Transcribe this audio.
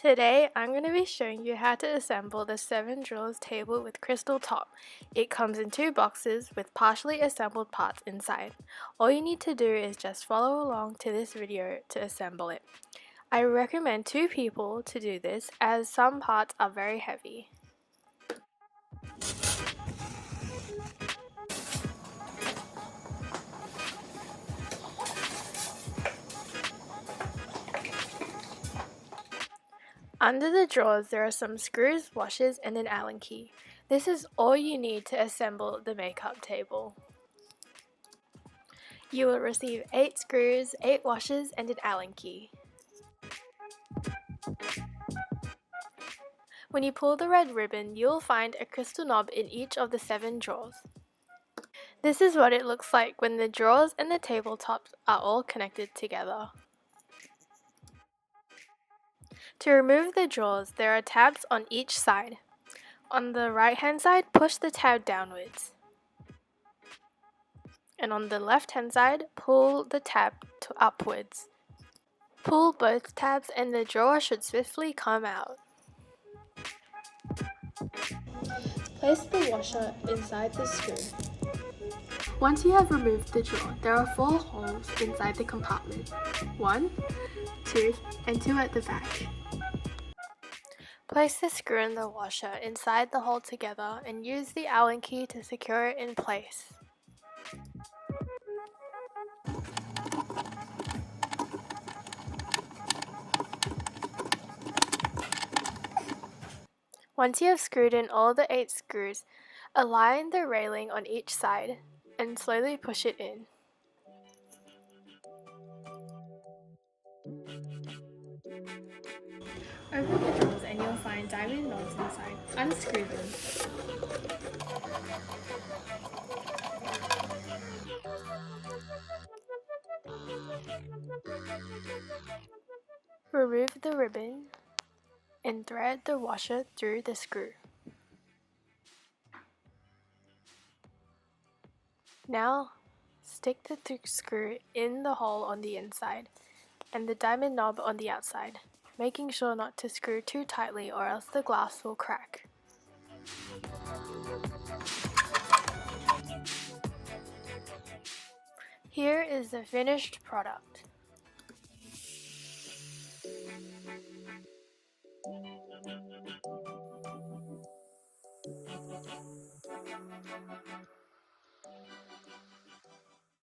Today, I'm going to be showing you how to assemble the 7 drawers table with crystal top. It comes in 2 boxes with partially assembled parts inside. All you need to do is just follow along to this video to assemble it. I recommend 2 people to do this as some parts are very heavy. Under the drawers there are some screws, washers and an Allen key. This is all you need to assemble the makeup table. You will receive 8 screws, 8 washers and an Allen key. When you pull the red ribbon, you will find a crystal knob in each of the 7 drawers. This is what it looks like when the drawers and the tabletops are all connected together. To remove the drawers, there are tabs on each side. On the right hand side, push the tab downwards. And on the left hand side, pull the tab upwards. Pull both tabs and the drawer should swiftly come out. Place the washer inside the screw. Once you have removed the drawer, there are 4 holes inside the compartment. 1, 2, and 2 at the back. Place the screw and the washer inside the hole together and use the Allen key to secure it in place. Once you have screwed in all the 8 screws, align the railing on each side and slowly push it in. Open the drawers and you'll find diamond knobs inside. Unscrew them. Remove the ribbon and thread the washer through the screw. Now, stick the screw in the hole on the inside and the diamond knob on the outside, making sure not to screw too tightly or else the glass will crack. Here is the finished product.